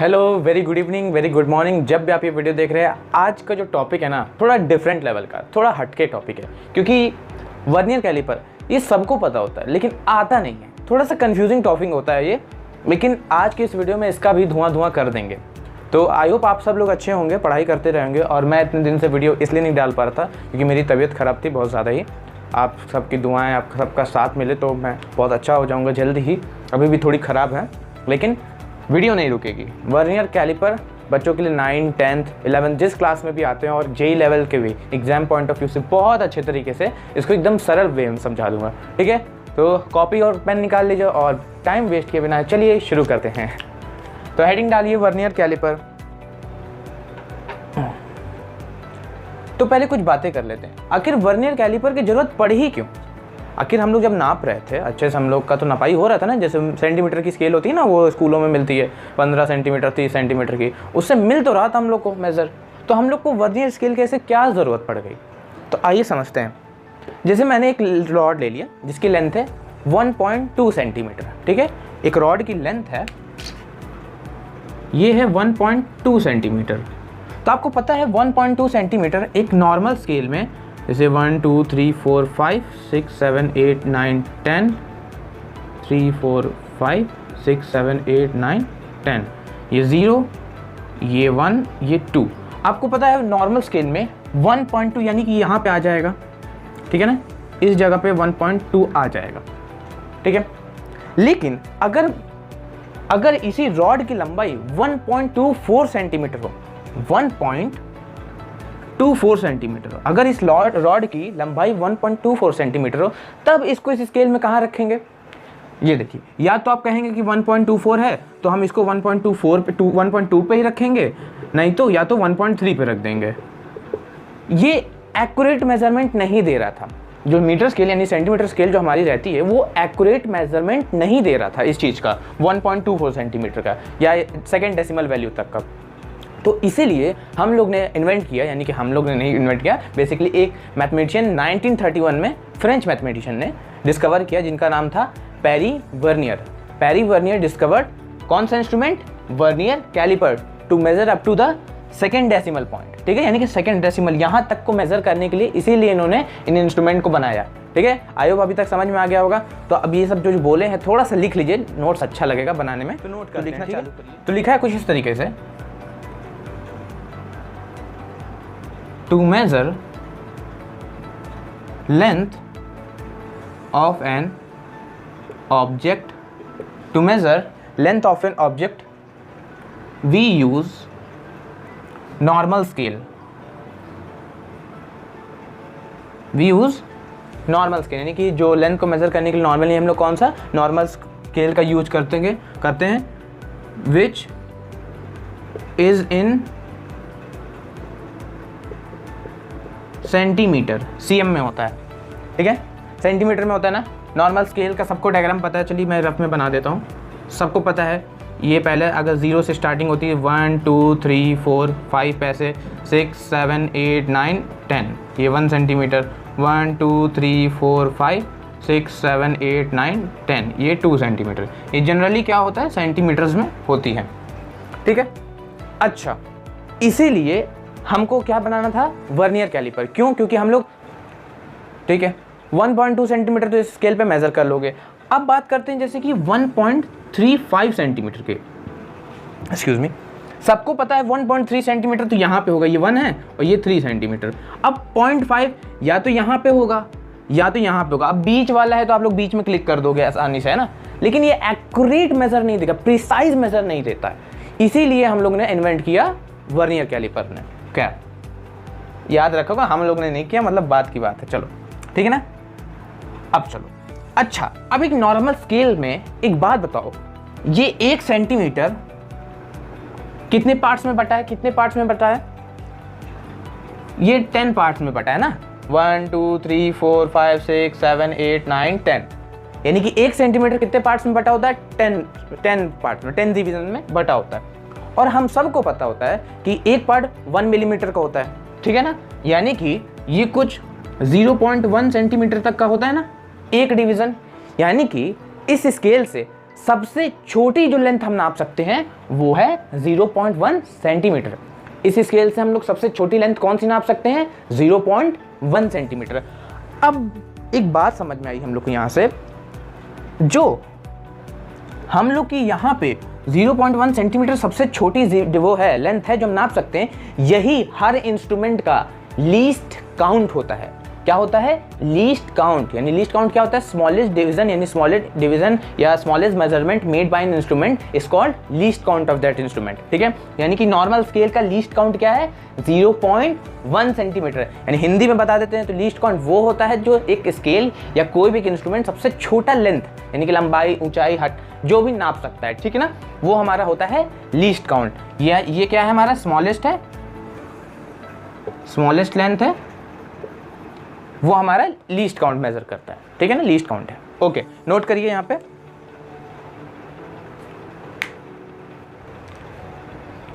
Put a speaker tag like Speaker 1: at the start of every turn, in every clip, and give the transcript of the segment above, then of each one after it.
Speaker 1: Hello, very good evening, very good morning. जब भी आप ये वीडियो देख रहे हैं, आज का जो टॉपिक है ना, थोड़ा डिफरेंट लेवल का, थोड़ा हटके टॉपिक है। क्योंकि वर्नियर कैलिपर ये सबको पता होता है लेकिन आता नहीं है, थोड़ा सा कंफ्यूजिंग टॉपिक होता है ये। लेकिन आज की इस वीडियो में इसका भी धुआं कर देंगे। तो आई होप आप सब लोग अच्छे होंगे, पढ़ाई करते रहेंगे। और मैं इतने दिन से वीडियो इसलिए नहीं डाल पा रहा था क्योंकि मेरी तबीयत ख़राब थी बहुत ज़्यादा ही। आप सबकी दुआएं, आप सबका साथ मिले तो मैं बहुत अच्छा हो जाऊंगा जल्द ही। अभी भी थोड़ी ख़राब है लेकिन वीडियो नहीं रुकेगी। वर्नियर कैलिपर बच्चों के लिए 9, 10, 11 जिस क्लास में भी आते हैं और जेई लेवल के भी एग्जाम पॉइंट ऑफ व्यू से बहुत अच्छे तरीके से इसको एकदम सरल वे में समझा दूंगा। ठीक है, तो कॉपी और पेन निकाल लीजिए और टाइम वेस्ट किए बिना चलिए शुरू करते हैं। तो हेडिंग डालिए वर्नियर कैलिपर। तो पहले कुछ बातें कर लेते हैं, आखिर वर्नियर कैलिपर की जरूरत पड़ी ही क्यों। आखिर हम लोग जब नाप रहे थे अच्छे से, हम लोग का तो नपाई हो रहा था ना, जैसे सेंटीमीटर की स्केल होती है ना, वो स्कूलों में मिलती है 15 सेंटीमीटर 30 सेंटीमीटर की, उससे मिल तो रहा था हम लोग को मेज़र। तो हम लोग को वर्नियर स्केल के ऐसे क्या ज़रूरत पड़ गई, तो आइए समझते हैं। जैसे मैंने एक रॉड ले लिया जिसकी लेंथ है 1.2 सेंटीमीटर। ठीक है, एक रॉड की लेंथ है, ये है 1.2 सेंटीमीटर। तो आपको पता है 1.2 सेंटीमीटर एक नॉर्मल स्केल में, जैसे 1 2 3 4 5 6 7 8 9 10, 3 4 5 6 7 8 9 10, ये 0, ये 1, ये 2। आपको पता है नॉर्मल स्केल में 1.2 यानी कि यहाँ पे आ जाएगा। ठीक है ना, इस जगह पे 1.2 आ जाएगा। ठीक है, लेकिन अगर इसी रॉड की लंबाई 1.24 सेंटीमीटर हो, 1.24 सेंटीमीटर, अगर इस रॉड की लंबाई 1.24 सेंटीमीटर हो, तब इसको इस स्केल में कहाँ रखेंगे। ये देखिए, या तो आप कहेंगे कि 1.24 है तो हम इसको 1.24 पे 1.2 पे ही रखेंगे, नहीं तो या तो 1.3 पे रख देंगे। ये एक्यूरेट मेजरमेंट नहीं दे रहा था। जो मीटर स्केल यानी सेंटीमीटर स्केल जो हमारी रहती है, वो एक्यूरेट मेजरमेंट नहीं दे रहा था इस चीज़ का, 1.24 सेंटीमीटर का या सेकेंड डेसिमल वैल्यू तक का। तो इसीलिए हम लोग ने इन्वेंट किया, यानी कि हम लोग ने नहीं इन्वेंट किया, बेसिकली एक मैथमेटिशियन 1931 में फ्रेंच मैथमेटिशियन ने डिस्कवर किया जिनका नाम था Pierre Vernier. Pierre Vernier discovered कौन सा instrument, Vernier caliper, to measure up to the second decimal point. ठीक है, यानी कि सेकेंड डेसिमल यहाँ तक को मेजर करने के लिए इसीलिए इन्होंने इन इंस्ट्रूमेंट को बनाया। ठीक है, आई होप अभी तक समझ में आ गया होगा। तो अब ये सब जो बोले हैं थोड़ा सा लिख लीजिए, नोट्स अच्छा लगेगा बनाने में। तो नोट कर लिखना चालू करिए। तो लिखा है कुछ इस तरीके से, to measure length of an object, to measure length of an object we use normal scale, we use normal scale, यानी कि जो लेंथ को मेजर करने के लिए नॉर्मली हम लोग कौन सा नॉर्मल स्केल का यूज करते हैं, which is in centimetre, CM में होता है। ठीक है, सेंटीमीटर में होता है ना नॉर्मल स्केल का। सबको डायग्राम पता है, चलिए मैं रफ में बना देता हूँ। सबको पता है, ये पहले अगर 0 से स्टार्टिंग होती है, 1 2 3 4 5 ऐसे 6 7 8 9 10, ये 1 सेंटीमीटर, 1 2 3 4 5 6 7 8 9 10, ये 2 सेंटीमीटर। ये जनरली क्या होता है, सेंटीमीटर्स में होती है। ठीक है, अच्छा, इसीलिए हमको क्या बनाना था, वर्नियर कैलिपर। क्यों, क्योंकि हम लोग, ठीक है, 1.2 सेंटीमीटर तो इस स्केल पे मेजर कर लोगे। अब बात करते हैं जैसे कि 1.35 सेंटीमीटर के, एक्सक्यूज मी, सबको पता है 1.3 सेंटीमीटर तो यहाँ पे होगा, ये 1 है और ये 3 सेंटीमीटर। अब 0.5 या तो यहाँ पे होगा या तो यहाँ पे होगा। अब बीच वाला है तो आप लोग बीच में क्लिक कर दोगे आसानी से, है ना। लेकिन ये एक्यूरेट मेजर नहीं देगा, प्रिसाइज मेजर नहीं देता है। इसीलिए हम लोग ने इन्वेंट किया वर्नियर कैलिपर ने। क्या याद रखोगा, हम लोग ने नहीं किया, मतलब बात की बात है। चलो ठीक है ना, अब चलो। अच्छा, अब एक नॉर्मल स्केल में एक बात बताओ, ये 1 सेंटीमीटर कितने पार्ट्स में बटा है, कितने पार्ट्स में बटा है, ये 10 पार्ट्स में बटा है ना, 1 2 3 4 5 6 7 8 9 10, यानी कि 1 सेंटीमीटर कितने पार्ट्स में बटा होता है, 10 पार्ट्स में, 10 डिवीजन में बटा होता है। और हम सबको पता होता है कि एक पार्ट 1 मिलीमीटर का होता है। ठीक है ना, यानी कि ये कुछ 0.1 सेंटीमीटर तक का होता है ना एक डिवीज़न। यानी कि इस स्केल से सबसे छोटी जो लेंथ हम नाप सकते हैं वो है 0.1 सेंटीमीटर। इस स्केल से हम लोग सबसे छोटी लेंथ कौन सी नाप सकते हैं? 0.1 सेंटीमीटर। अब एक बात समझ में आई हम लोग को यहाँ से, जो हम लोग की यहाँ पे 0.1 सेंटीमीटर सबसे छोटी वो है लेंथ है जो हम नाप सकते हैं, यही हर इंस्ट्रूमेंट का लीस्ट काउंट होता है। क्या होता है? Least count. यानी लीस्ट काउंट क्या होता है? स्मॉलेस्ट डिवीजन, यानी स्मॉलेस्ट डिवीजन या smallest measurement made by an instrument is called least count of that instrument. ठीक है, यानी कि नॉर्मल स्केल का लीस्ट काउंट क्या है? 0.1 सेंटीमीटर। यानी हिंदी में बता देते हैं तो लीस्ट काउंट वो होता है जो एक स्केल या कोई भी एक इंस्ट्रूमेंट सबसे छोटा लेंथ यानी कि लंबाई, ऊंचाई, हट जो भी नाप सकता है, ठीक है ना, वो हमारा होता है लीस्ट काउंट। ये क्या है? हमारा स्मॉलेस्ट है, स्मॉलेस्ट लेंथ है, वो हमारा लीस्ट काउंट मेजर करता है। ठीक है ना, लीस्ट काउंट है। ओके, नोट करिए यहां पे।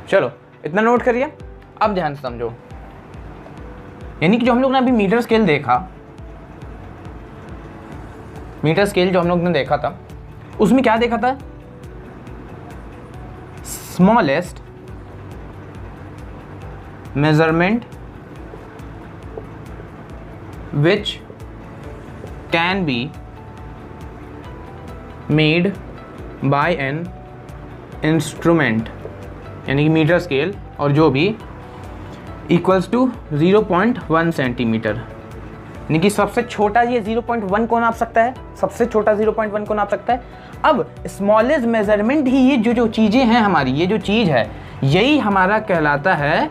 Speaker 1: चलो इतना नोट करिए, अब ध्यान से समझो। यानी कि जो हम लोग ने अभी मीटर स्केल देखा, मीटर स्केल जो हम लोग ने देखा था, उसमें क्या देखा था? Smallest measurement which can be made by an instrument, यानी कि मीटर स्केल और जो भी इक्वल्स टू 0.1 सेंटीमीटर। यानी कि सबसे छोटा ये 0.1 को नाप सकता है, सबसे छोटा 0.1 को नाप सकता है। अब स्मॉलेस्ट मेजरमेंट ही ये जो चीज़ें हैं हमारी, ये जो चीज़ है यही हमारा कहलाता है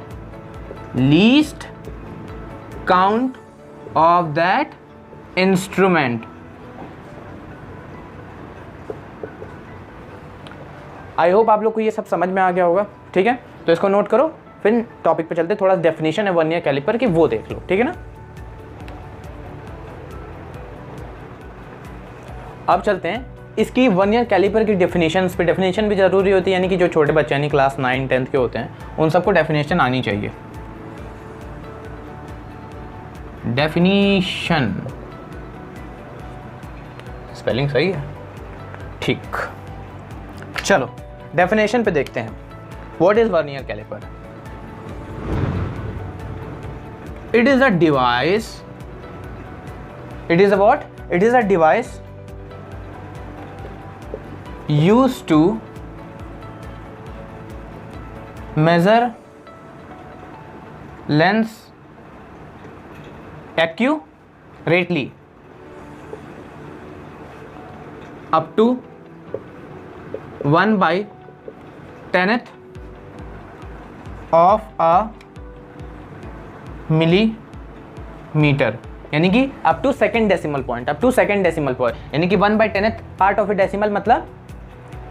Speaker 1: least count of that instrument। I hope आप लोग को ये सब समझ में आ गया होगा। ठीक है, तो इसको नोट करो, फिर टॉपिक पे चलते। थोड़ा डेफिनेशन है वर्नियर कैलिपर की, वो देख लो। ठीक है ना, अब चलते हैं इसकी वर्नियर कैलिपर की डेफिनेशंस पे। डेफिनेशन भी जरूरी होती है, यानी कि जो छोटे बच्चे यानी क्लास 9, 10 के होते हैं उन सबको डेफिनेशन आनी चाहिए। डेफिनीशन, स्पेलिंग सही है? ठीक, चलो डेफिनेशन पे देखते हैं। What is Vernier caliper? It is a device, it is a what? It is a device used to measure lengths accurately up to 1/10th of a millimeter, यानी कि up to second decimal point, up to second decimal point, यानी कि 1/10th part of A decimal, मतलब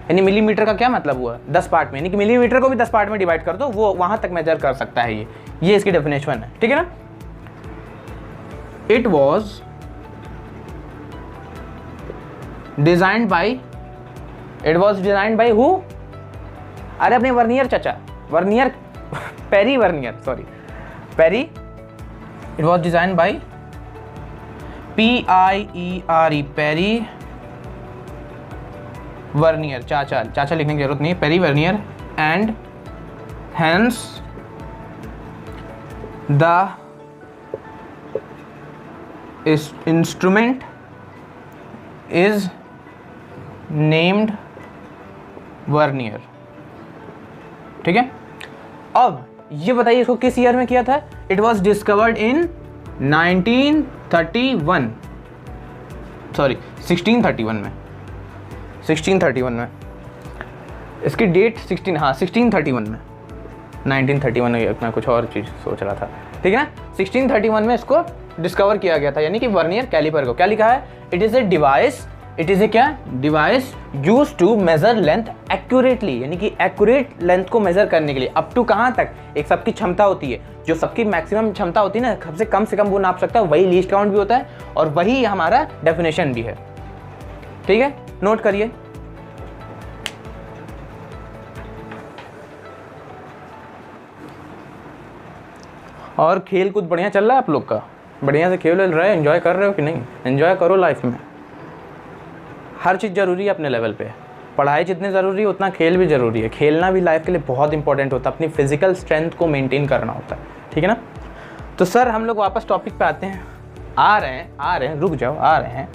Speaker 1: यानी millimetre का क्या मतलब हुआ? 10 पार्ट में, यानी कि मिलीमीटर को भी 10 पार्ट में डिवाइड कर दो, वो वहां तक मेजर कर सकता है। ये इसकी डेफिनेशन है। ठीक है ना, It was designed by who? अरे अपने वर्नियर चाचा, Vernier, Pierre Vernier, sorry, Pierre. It was designed by P-I-E-R-E, Pierre Vernier, चाचा लिखने की जरूरत नहीं है, Pierre Vernier, and hence the instrument is named Vernier. ठीक है, अब ये बताइए इसको किस ईयर में किया था? It was discovered in 1931, sorry 1631 में, 1631 में इसकी डेट 1631 में, 1931 में मैं कुछ और चीज़ सोच रहा था। ठीक है ना, 1631 में इसको डिस्कवर किया गया था। यानी कि वर्नियर कैलिपर को क्या लिखा है? It is a device, it is a क्या? Device use to measure length accurately, यानी कि एक्यूरेट लेंथ को मेजर करने के लिए अप टू कहाँ तक एक सबकी क्षमता होती है, जो सबकी मैक्सिमम क्षमता होती है ना, सबसे कम से कम वो नाप सकता है, वही लीस्ट काउंट भी होता है और वही हमारा डेफिनेशन भी है। ठीक है, नोट करिए। और खेल कूद बढ़िया चल रहा है आप लोग का? बढ़िया से खेल रहे हो, एंजॉय कर रहे हो कि नहीं? एंजॉय करो लाइफ में, हर चीज़ ज़रूरी है अपने लेवल पे। पढ़ाई जितनी ज़रूरी है उतना खेल भी ज़रूरी है। खेलना भी लाइफ के लिए बहुत इंपॉर्टेंट होता है, अपनी फिजिकल स्ट्रेंथ को मेंटेन करना होता है, ठीक है ना। तो सर हम लोग वापस टॉपिक पे आते हैं, आ रहे हैं, रुक जाओ, आ रहे हैं।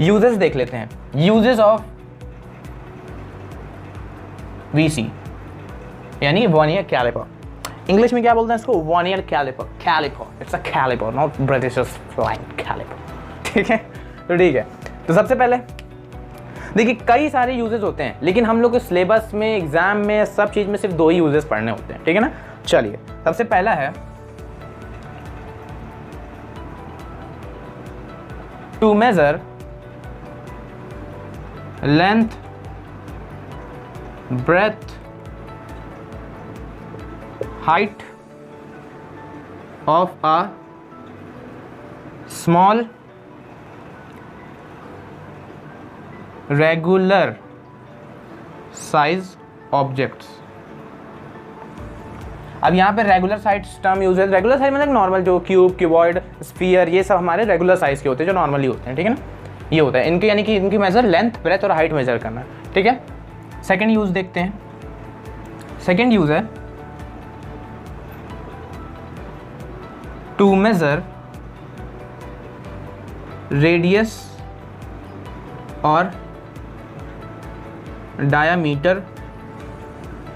Speaker 1: यूजेस देख लेते हैं, यूजेस ऑफ VC यानी वर्नियर कैलिपर। इंग्लिश में क्या बोलते हैं इसको? Vernier caliper. Caliper, it's a caliper, not British flying caliper, ठीक है। तो ठीक है, तो सबसे पहले देखिए कई सारे यूजेस होते हैं, लेकिन हम लोग के सिलेबस में, एग्जाम में, सब चीज़ में सिर्फ 2 ही यूजेस पढ़ने होते हैं, ठीक है ना। चलिए, सबसे पहला है to measure length, breadth, height of a small regular size objects। अब यहाँ पे रेगुलर साइज टर्म यूज है। रेगुलर साइज मतलब नॉर्मल, जो क्यूब, क्यूबॉइड, स्फीयर, ये सब हमारे रेगुलर साइज के होते हैं, जो नॉर्मली होते हैं, ठीक है ना। ये होता है इनके, यानी कि इनकी मेजर लेंथ, ब्रेथ और हाइट मेजर करना, ठीक है। सेकंड यूज देखते हैं। सेकंड यूज है टू मेजर रेडियस और डायामीटर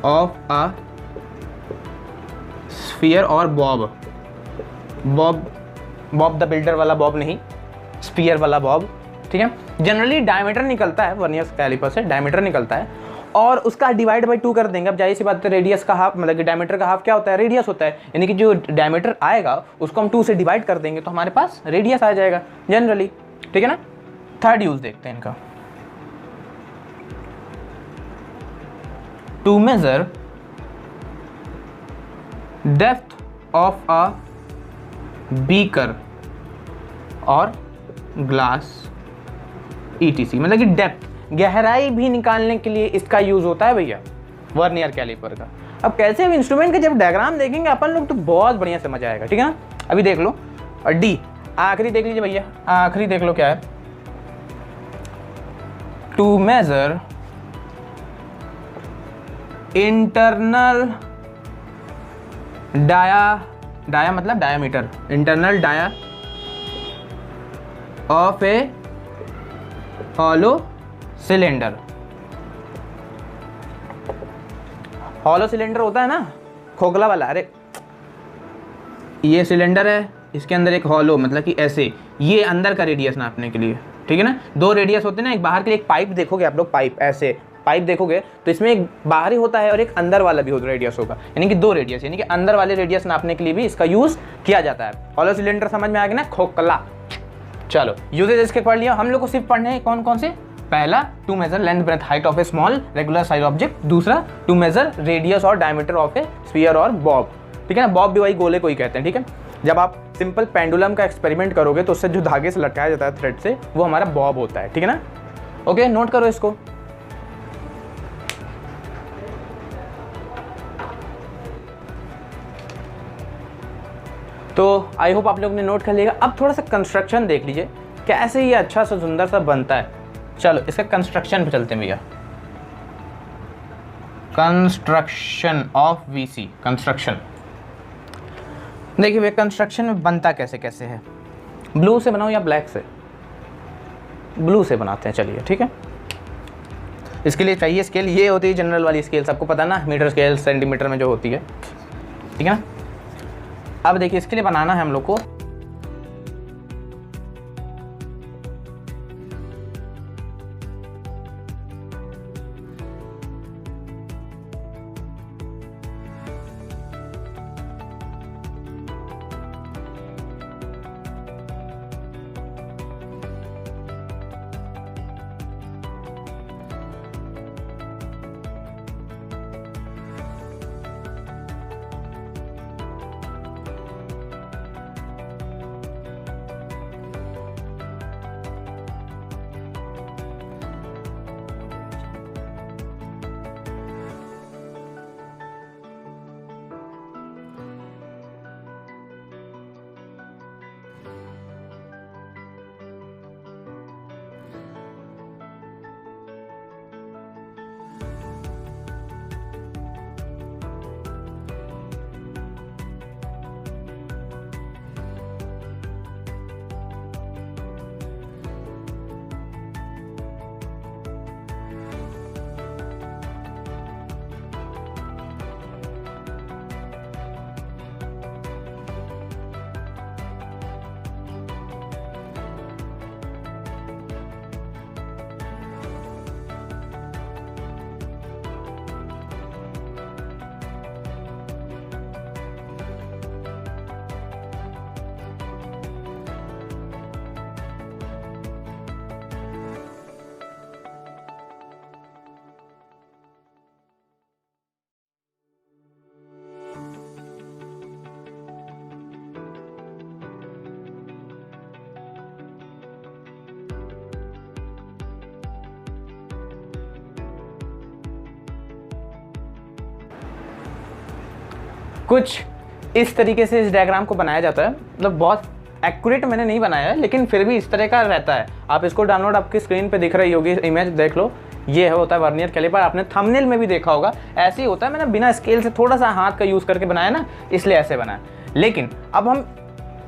Speaker 1: ऑफ अ स्फीयर और बॉब। बॉब द बिल्डर वाला बॉब नहीं, स्फीयर वाला बॉब, ठीक है। जनरली डायमीटर निकलता है वर्नियर कैलिपर से, डायमीटर निकलता है और उसका डिवाइड बाई 2 कर देंगे। अब जाहिर सी बात है, रेडियस का हाफ मतलब कि डायमीटर का हाफ क्या होता है? रेडियस होता है, यानी कि जो डायमीटर आएगा उसको हम 2 से डिवाइड कर देंगे तो हमारे पास रेडियस आ जाएगा जनरली, ठीक है ना। थर्ड यूज देखते हैं इनका, to measure depth of a beaker और ग्लास ETC, मतलब कि डेप्थ, गहराई भी निकालने के लिए इसका यूज होता है भैया वर्नियर कैलिपर का। अब कैसे, अब इंस्ट्रूमेंट के जब डायग्राम देखेंगे अपन लोग तो बहुत बढ़िया समझ आएगा, ठीक है ना। अभी देख लो, और डी आखिरी देख लीजिए भैया, आखिरी देख लो क्या है, टू मेजर इंटरनल डाया मतलब diameter, internal dia of a hollow cylinder. Hollow cylinder होता है ना, खोखला वाला। अरे ये सिलेंडर है, इसके अंदर एक हॉलो मतलब कि ऐसे, ये अंदर का रेडियस नापने के लिए, ठीक है ना। 2 रेडियस होते हैं ना, एक बाहर के लिए, एक पाइप देखोगे आप लोग, पाइप ऐसे पाइप देखोगे तो इसमें एक बाहरी होता है और एक अंदर वाला भी रेडियस होगा, यानी कि 2 रेडियस, यानी कि अंदर वाले रेडियस नापने के लिए भी इसका यूज किया जाता है। हॉलो सिलेंडर समझ में आ गया ना, खोखला। चलो यूजेज इसके पढ़ लिया। हम लोग को सिर्फ पढ़ने हैं कौन कौन से? पहला, to measure length, breadth, height of a small regular size object. दूसरा, टू मेजर रेडियस और डायमीटर ऑफ ए स्फीयर और बॉब, ठीक है ना। बॉब भी वही गोले को ही कहते हैं, ठीक है। जब आप सिंपल पेंडुलम का एक्सपेरिमेंट करोगे तो उससे जो धागे से लटकाया जाता है थ्रेड से, वो हमारा बॉब होता है, ठीक है ना। ओके, नोट करो इसको। तो आई होप आप लोग ने नोट कर लिएगा। अब थोड़ा सा कंस्ट्रक्शन देख लीजिए, कैसे ये अच्छा सा सुंदर सा बनता है। चलो इसका कंस्ट्रक्शन पे चलते हैं भैया। कंस्ट्रक्शन ऑफ VC, कंस्ट्रक्शन देखिए भैया, कंस्ट्रक्शन में बनता कैसे कैसे है। ब्लू से बनाओ या ब्लैक से? ब्लू से बनाते हैं, चलिए ठीक है। इसके लिए चाहिए स्केल, ये होती है जनरल वाली स्केल, सबको पता ना, मीटर स्केल सेंटीमीटर में जो होती है, ठीक है ना। अब देखिए इसके लिए बनाना है हम लोग को कुछ इस तरीके से इस डायग्राम को बनाया जाता है, मतलब बहुत एक्यूरेट मैंने नहीं बनाया है लेकिन फिर भी इस तरह का रहता है। आप इसको डाउनलोड आपकी स्क्रीन पे दिख रही होगी इमेज, देख लो, ये होता है वर्नियर कैलिपर। आपने थंबनेल में भी देखा होगा, ऐसे ही होता है। मैंने बिना स्केल से थोड़ा सा हाथ का यूज़ करके बनाया ना, इसलिए ऐसे बनाया। लेकिन अब हम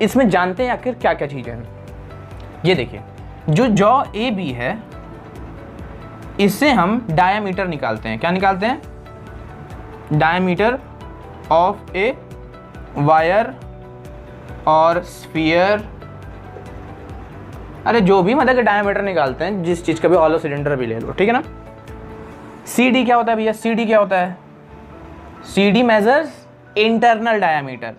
Speaker 1: इसमें जानते हैं आखिर क्या क्या चीज़ें हैं। ये देखिए, जो जॉ ए बी है इससे हम डायामीटर निकालते हैं। क्या निकालते हैं? डायामीटर ऑफ ए वायर और स्फीयर, अरे जो भी मतलब डायमीटर निकालते हैं, जिस चीज़ का भी, हॉलो सिलेंडर भी ले लो, ठीक है ना। सी डी क्या होता है भैया? सी डी क्या होता है? C D measures internal diameter,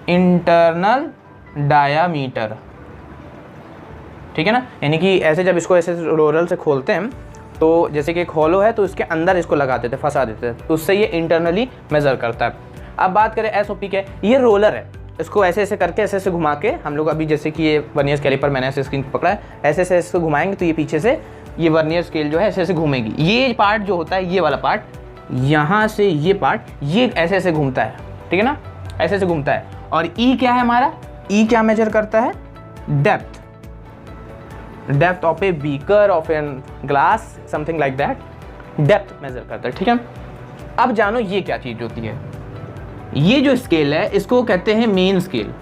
Speaker 1: internal diameter, ठीक है ना। यानी कि ऐसे जब इसको ऐसे रोलर से खोलते हैं तो जैसे कि एक हॉलो है तो इसके अंदर इसको लगा देते, फंसा देते हैं, तो उससे ये इंटरनली मेजर करता है। अब बात करें एसओपी के, ये रोलर है, इसको ऐसे ऐसे करके ऐसे ऐसे घुमा के हम लोग अभी जैसे कि ये वर्नियर कैलिपर मैंने ऐसे स्क्रीन पकड़ा है, ऐसे ऐसे ऐसे घुमाएंगे तो ये पीछे से ये वर्नियर स्केल जो है ऐसे ऐसे घूमेगी। ये पार्ट जो होता है, ये वाला पार्ट, यहाँ से ये पार्ट, ये ऐसे ऐसे घूमता है, ठीक है ना, ऐसे ऐसे घूमता है। और ई क्या है हमारा? ई क्या मेजर करता है? Depth, depth of a beaker, of an glass, something like that, depth measure करता है, ठीक है। अब जानो ये क्या चीज़ होती है। ये जो स्केल है इसको कहते हैं मेन स्केल।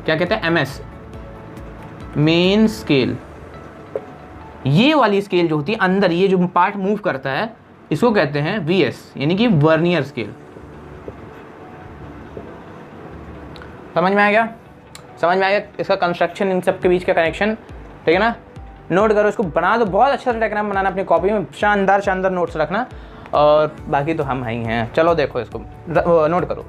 Speaker 1: क्या कहते हैं? MS, main scale. ये वाली स्केल जो होती है अंदर, ये जो पार्ट मूव करता है, इसको कहते हैं वीएस, यानी कि वर्नियर स्केल। समझ में आ गया? समझ में आ गया इसका कंस्ट्रक्शन, इन सब के बीच का कनेक्शन, ठीक है ना। नोट करो, इसको बना दो, बहुत अच्छा सा डायग्राम बनाना अपनी कॉपी में, शानदार शानदार नोट्स रखना, और बाकी तो हम ही हैं। चलो देखो, इसको नोट करो।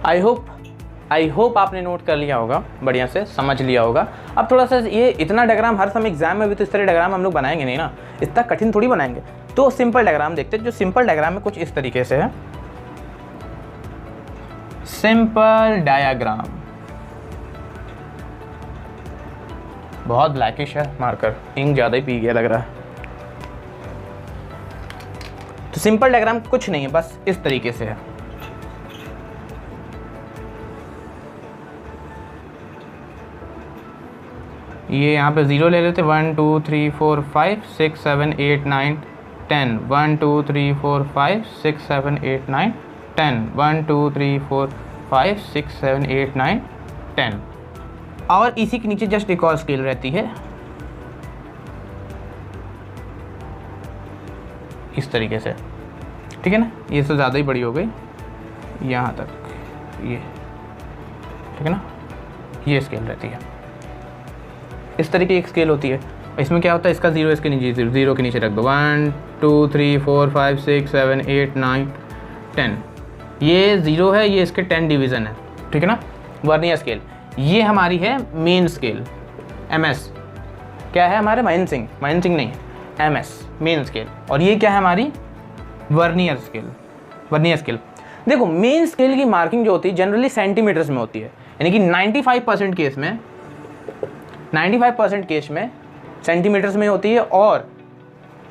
Speaker 1: आई होप आपने नोट कर लिया होगा, बढ़िया से समझ लिया होगा। अब थोड़ा सा ये इतना डायग्राम हर समय एग्जाम में भी तो इस तरह डायग्राम हम लोग बनाएंगे नहीं ना, इतना कठिन थोड़ी बनाएंगे। तो सिंपल डायग्राम देखते हैं। जो सिंपल डायग्राम में कुछ इस तरीके से है, सिंपल डायग्राम। बहुत ब्लैकिश है मार्कर, इंक ज़्यादा ही पी गया लग रहा है। तो सिंपल डायग्राम कुछ नहीं है, बस इस तरीके से है। ये यहाँ पे 0 ले लेते, 1 2 3 4 5 6 7 8 9 10, 1 2 3 4 5 6 7 8 9 10, 1 2 3 4 5 6 7 8 9 10। और इसी के नीचे जस्ट एक और स्केल रहती है इस तरीके से, ठीक है ना। ये तो ज़्यादा ही बड़ी हो गई, यहाँ तक ये, ठीक है ना। ये स्केल रहती है, इस तरीके की स्केल होती है। इसमें क्या होता है, इसका 0 इसके नीचे, 0 के नीचे रख दो, 1 2 3 4 5 6 7 8 9 10। ये 0 है, ये इसके 10 डिवीज़न है, ठीक है ना। वर्नियर स्केल ये हमारी है मेन स्केल, एमएस। क्या है हमारे? माइनसिंग नहीं, एमएस मेन स्केल। और ये क्या है हमारी? Vernier scale. वर्नियर स्केल देखो, मेन स्केल की मार्किंग जो होती है जनरली सेंटीमीटर्स में होती है, यानी कि 95% केस में, 95% केस में सेंटीमीटर्स में होती है। और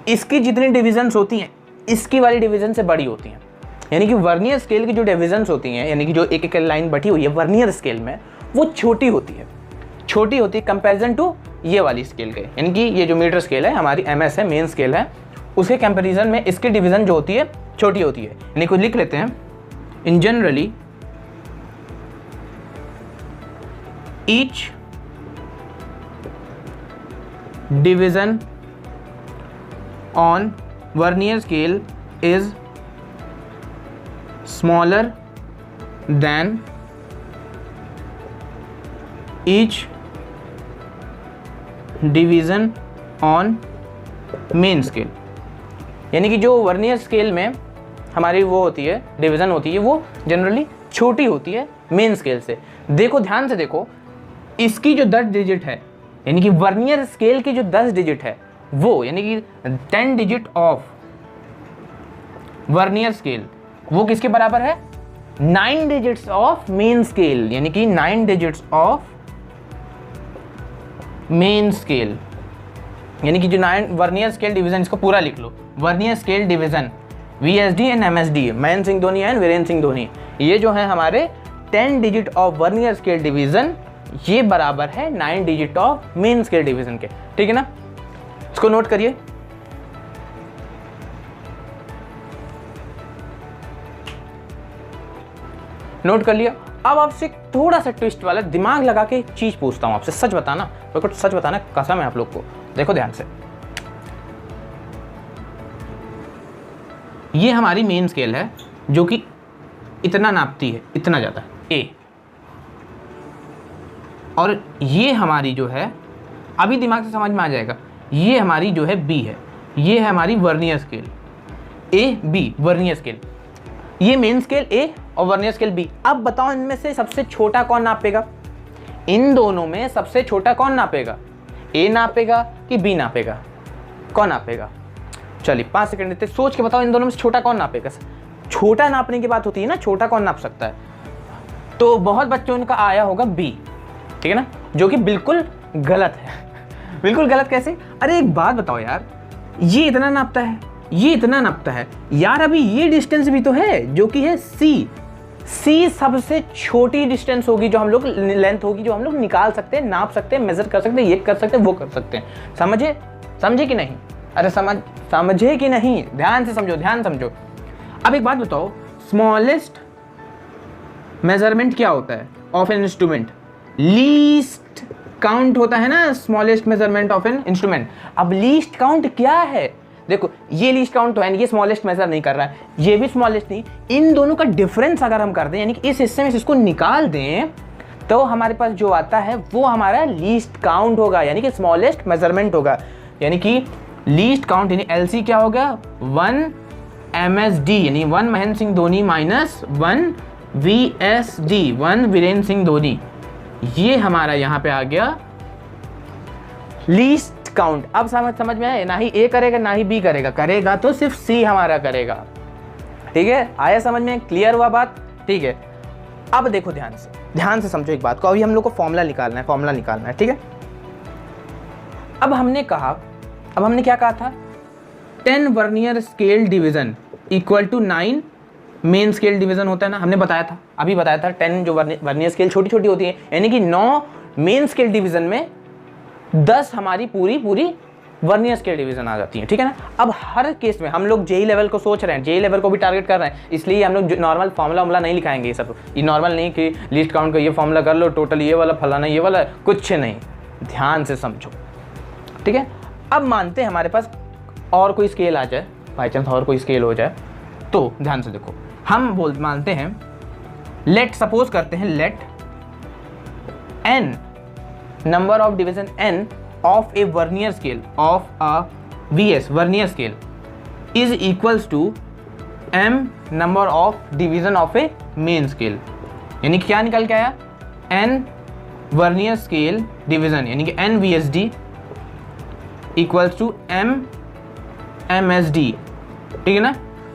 Speaker 1: इसकी जितनी डिविजन्स होती हैं, इसकी वाली डिवीजन से बड़ी होती हैं। यानी कि वर्नियर स्केल की जो डिविजन्स होती हैं, यानी कि जो एक एक लाइन बटी हुई है वर्नियर स्केल में, वो छोटी होती है, छोटी होती है कंपैरिजन टू ये वाली स्केल के। यानी कि ये जो मीटर स्केल है हमारी, एमएस है, मेन स्केल है, उसके कंपैरिजन में इसकी डिवीजन जो होती है छोटी होती है। यानी कुछ लिख लेते हैं, इन generally each division on vernier scale is smaller than each division on main scale। यानी कि जो वर्नियर स्केल में हमारी वो होती है, डिवीज़न होती है, वो जनरली छोटी होती है मेन स्केल से। देखो ध्यान से देखो, इसकी जो 10 डिजिट है, यानी कि वर्नियर स्केल की जो 10 डिजिट है वो, यानी कि 10 डिजिट ऑफ वर्नियर स्केल, वो किसके बराबर है? 9 डिजिट्स ऑफ मेन स्केल। यानी कि 9 डिजिट्स ऑफ मेन स्केल, यानी कि जो 9 वर्नियर स्केल डिवीजन, इसको पूरा लिख लो, vernier scale division VSD and MSD, Mahendra Singh Dhoni and Virender Singh Dhoni, ये जो है हमारे 10 digit of vernier scale division, ये बराबर है 9 digit of main scale division के, ठीक है ना। इसको नोट करिए। नोट कर लिया। अब आपसे थोड़ा सा ट्विस्ट वाला दिमाग लगा के एक चीज पूछता हूं आपसे, सच बताना, बिल्कुल सच बताना, कसम है आप लोग को। देखो ध्यान से, ये हमारी मेन स्केल है जो कि इतना नापती है, इतना ज्यादा A, और ये हमारी जो है, अभी दिमाग से समझ में आ जाएगा, ये हमारी जो है B है, ये है हमारी vernier scale A B vernier scale, ये मेन स्केल A और वर्नियर स्केल B। अब बताओ इनमें से सबसे छोटा कौन नापेगा? इन दोनों में सबसे छोटा कौन नापेगा? A नापेगा कि B नापेगा? कौन नापेगा? चलिए 5 सेकंड देते, सोच के बताओ इन दोनों में से छोटा कौन नापेगा। छोटा नापने की बात होती है ना, छोटा कौन नाप सकता है? तो बहुत बच्चों का आया होगा B, ठीक है ना, जो कि बिल्कुल गलत है। बिल्कुल गलत कैसे? अरे एक बात बताओ यार, ये इतना नापता है, ये इतना नापता है यार, अभी ये डिस्टेंस भी तो है जो कि है C सबसे छोटी डिस्टेंस होगी जो हम लोग, लेंथ होगी जो हम लोग निकाल सकते हैं, नाप सकते हैं, मेजर कर सकते हैं, ये कर सकते हैं, वो कर सकते हैं। समझे कि नहीं? अरे समझे कि नहीं? ध्यान से समझो, ध्यान समझो। अब एक बात बताओ, स्मॉलेस्ट मेजरमेंट क्या होता है of an instrument? Least count होता है ना, smallest measurement of an instrument. अब लीस्ट काउंट क्या है? देखो ये लीस्ट काउंट तो है, ये स्मॉलेस्ट मेजर नहीं कर रहा है, ये भी स्मॉलेस्ट नहीं, इन दोनों का डिफरेंस अगर हम कर दें, यानी कि इस हिस्से में इसको निकाल दें, तो हमारे पास जो आता है वो हमारा लीस्ट काउंट होगा, यानी कि स्मॉलेस्ट मेजरमेंट होगा। यानी कि लीस्ट काउंट यानी LC क्या होगा? 1 MSD, यानी 1 महेंद्र सिंह धोनी माइनस 1 VSD, 1 वीरेंद्र सिंह धोनी, ये हमारा यहाँ पे आ गया लीस्ट काउंट। अब समझ में आया? ना ही A करेगा ना ही B करेगा तो सिर्फ C हमारा करेगा, ठीक है? आया समझ में? क्लियर हुआ बात? ठीक है। अब देखो ध्यान से समझो एक बात को, अभी हम लोग को फॉर्मूला निकालना है, ठीक है? अब हमने क्या कहा था? 10 Vernier scale division equal to 9 main scale division होता है ना, हमने बताया था, अभी बताया था। 10 जो वर्नियर स्केल छोटी छोटी होती है, यानी कि 9 मेन स्केल डिवीजन में 10 हमारी पूरी वर्नियर स्केल डिवीजन आ जाती है, ठीक है ना। अब हर केस में हम लोग JEE लेवल को सोच रहे हैं, JEE लेवल को भी टारगेट कर रहे हैं, इसलिए हम लोग नॉर्मल फॉर्मूला नहीं लिखाएंगे। ये सब ये नॉर्मल नहीं कि लिस्ट काउंट का ये फॉर्मूला कर लो, टोटल ये वाला, फलाना ये वाला, कुछ नहीं। ध्यान से समझो, ठीक है। अब मानते हैं हमारे पास और कोई स्केल आ जाए, बाई चांस और कोई स्केल हो जाए, तो ध्यान से देखो, हम मानते हैं, सपोज करते हैं late n number of division n of a vernier scale of a VS vernier scale is equals to m number of division of a main scale। यानी क्या निकल के आया? n vernier scale division यानी कि n VSD equals to m MSD, ठीक है ना।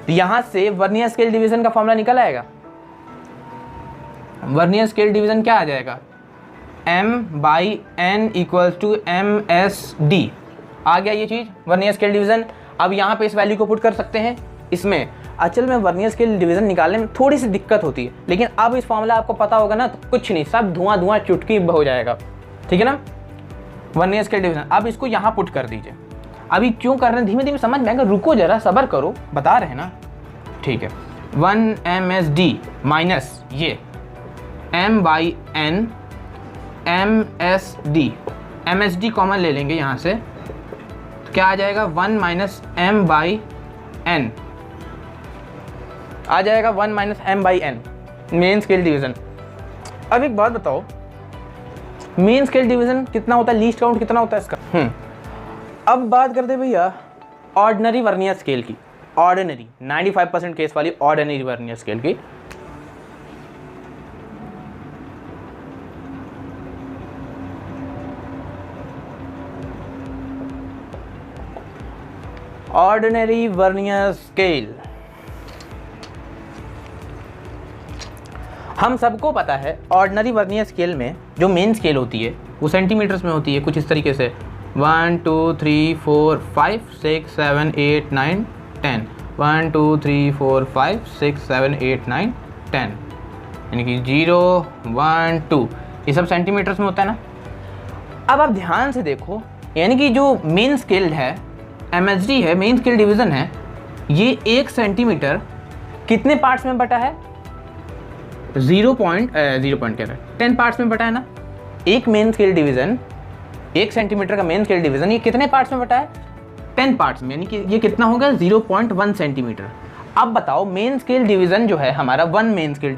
Speaker 1: तो यहां से वर्नियर स्केल डिवीजन का फॉर्मूला निकल आएगा। वर्नियर स्केल डिवीजन क्या आ जाएगा? M/N equals to MSD। आ गया ये चीज, वर्नियर स्केल डिवीजन। अब यहाँ पे इस वैल्यू को पुट कर सकते हैं इसमें। अचल में वर्नियर स्केल डिवीजन निकालने में थोड़ी सी दिक्कत होती है, लेकिन अब इस फॉर्मूला आपको पता होगा ना, तो कुछ नहीं, सब धुआं चुटकी हो जाएगा, ठीक है ना। वर्नियर स्केल डिवीजन, अब इसको यहाँ पुट कर दीजिए। अभी क्यों कर रहे हैं, धीमे धीमे समझ में आएगा, रुको जरा, सब्र करो, बता रहे हैं ना, ठीक है। 1 MSD माइनस ये M/N MSD कॉमन ले लेंगे यहाँ से, तो क्या आ जाएगा? 1 माइनस M/N आ जाएगा, 1 minus M/N main scale division. अब एक बात बताओ, मेन स्केल डिवीजन कितना होता है, लीस्ट काउंट कितना होता है इसका? अब बात करते भैया ऑर्डिनरी वर्नियर स्केल की, ऑर्डिनरी 95% केस वाली ऑर्डिनरी वर्नियर स्केल की। ऑर्डिनरी वर्नियर स्केल, हम सबको पता है ऑर्डिनरी वर्नियर स्केल में जो मेन स्केल होती है वो सेंटीमीटर्स में होती है, कुछ इस तरीके से, 1 2 3 4 5 6 7 8 9 10, 1 2 3 4 5 6 7 8 9 10, यानी कि 0 1 2 ये सब सेंटीमीटर्स में होता है ना। अब आप ध्यान से देखो, यानी कि जो मेन स्केल है MSD है, मेन स्केल डिवीज़न है, ये 1 सेंटीमीटर कितने पार्ट्स में बटा है? 0 पॉइंट कह रहे हैं 10 पार्ट्स में बटा है ना। एक मेन स्केल डिवीज़न, 1 सेंटीमीटर का मेन स्केल डिवीज़न ये कितने पार्ट्स में बटा है? 10 पार्ट्स में, यानी कि ये कितना होगा? 0.1 सेंटीमीटर। अब बताओ मेन स्केल डिवीज़न जो है हमारा, 1 मेन स्केल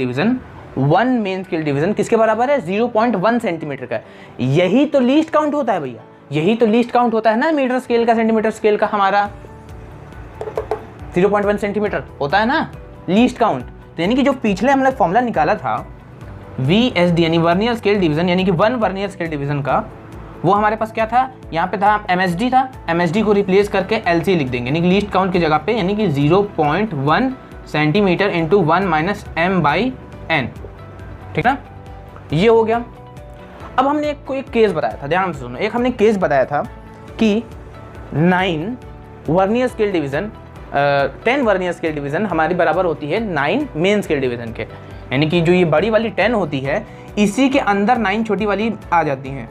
Speaker 1: डिवीज़न किसके बराबर है? 0.1 सेंटीमीटर का। यही तो लीस्ट काउंट होता है भैया, यही तो लीस्ट काउंट होता है ना मीटर स्केल का, सेंटीमीटर स्केल का हमारा 0.1 सेंटीमीटर होता है ना लीस्ट काउंट। तो यानी कि जो पिछले हमने फॉर्मूला निकाला था VSD यानी वर्नियर स्केल डिवीज़न, यानी कि 1 वर्नियर स्केल डिवीज़न का, वो हमारे पास क्या था? यहाँ पे था MSD था, MSD को रिप्लेस करके LC लिख देंगे, यानी कि लीस्ट काउंट की जगह पे, यानी कि 0.1 सेंटीमीटर इंटू 1 माइनस m/n, ठीक ना। ये हो गया। अब हमने एक केस बताया था, ध्यान से सुनो, एक हमने केस बताया था कि 9 vernier scale division 10 Vernier scale division हमारी बराबर होती है 9 मेन स्केल डिवीज़न के, यानी कि जो ये बड़ी वाली 10 होती है इसी के अंदर 9 छोटी वाली आ जाती हैं।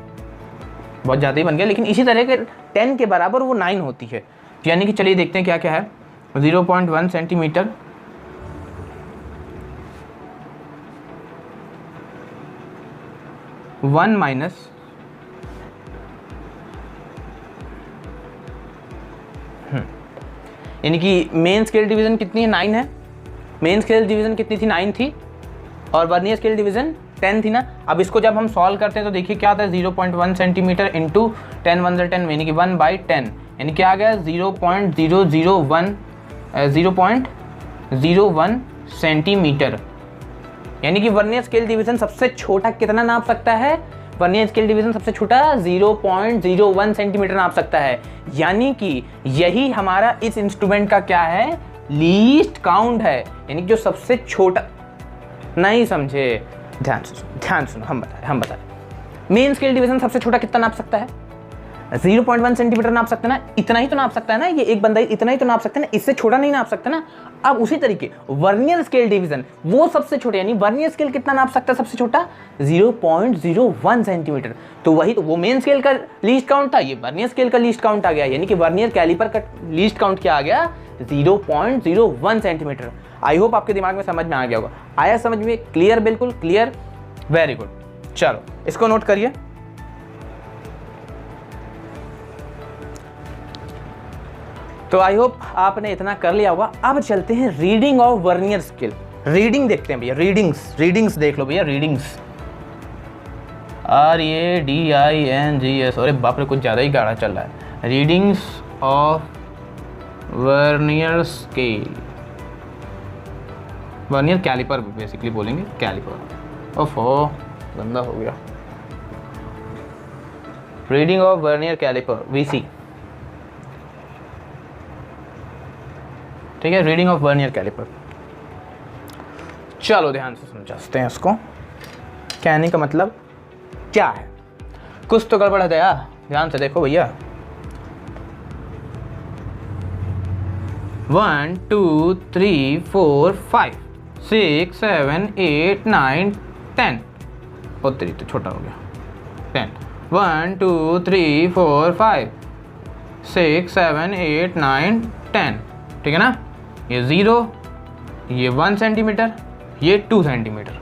Speaker 1: बहुत ज़्यादा ही बन गया, लेकिन इसी तरह के 10 के बराबर वो 9 होती है। तो यानी कि चलिए देखते हैं क्या क्या है। 0.1 सेंटीमीटर, 1 माइनस यानी कि मेन स्केल डिवीज़न कितनी है? 9 है। मेन स्केल डिवीज़न कितनी थी? 9 थी, और वर्नियर स्केल डिवीज़न 10 थी ना। अब इसको जब हम सॉल्व करते हैं तो देखिए क्या आता है? 0.1 सेंटीमीटर इंटू 10 1 10, यानी कि 1/10, यानी क्या आ गया? 0.001 सेंटीमीटर। यानी कि वर्नियर स्केल डिवीज़न सबसे छोटा कितना नाप सकता है? वर्नियर स्केल डिवीज़न सबसे छोटा 0.01 सेंटीमीटर नाप सकता है। यानी कि यही हमारा इस इंस्ट्रूमेंट का क्या है? लीस्ट काउंट है, यानी कि जो सबसे छोटा। नहीं समझे? ध्यान सुनो, हम बता रहे मेन स्केल डिवीज़न सबसे छोटा कितना नाप सकता है? 0.1 सेंटीमीटर नाप सकते हैं ना, इतना ही तो नाप सकता है ना, ये एक बंदा इतना ही तो नाप सकता है ना, इससे छोटा नहीं नाप सकता ना। अब उसी तरीके वर्नियर स्केल डिवीज़न वो सबसे छोटे, यानी वर्नियर स्केल कितना नाप सकता है सबसे छोटा? 0.01 सेंटीमीटर। तो वही तो वो मेन स्केल का लीस्ट काउंट था, ये वर्नियर स्केल का लीस्ट काउंट आ गया, यानी कि वर्नियर कैलिपर का लीस्ट काउंट क्या आ गया? 0.01 सेंटीमीटर। आई होप आपके दिमाग में समझ में आ गया होगा। आया समझ में? क्लियर? बिल्कुल क्लियर, वेरी गुड। चलो इसको नोट करिए। तो आई होप आपने इतना कर लिया होगा। अब चलते हैं reading of vernier scale. Reading देखते हैं भैया, रीडिंग्स देख लो भैया, रीडिंग्स RADINGS। अरे बाप रे, कुछ ज़्यादा ही गाढ़ा चल रहा है। Readings of vernier scale, Vernier caliper basically बोलेंगे, कैलिपर। ओफो गंदा हो गया। Reading of Vernier caliper VC, ठीक है, रीडिंग ऑफ वर्नियर कैलिपर। चलो ध्यान से समझाते हैं इसको, कहने का मतलब क्या है। कुछ तो गड़बड़ है दया, ध्यान से देखो भैया। 1 2 3 4 5 6 7 8 9 10, और 3 तो छोटा हो गया, 10। 1 2 3 4 5 6 7 8 9 10, ठीक है ना। ये 0, ये 1 सेंटीमीटर, ये 2 सेंटीमीटर।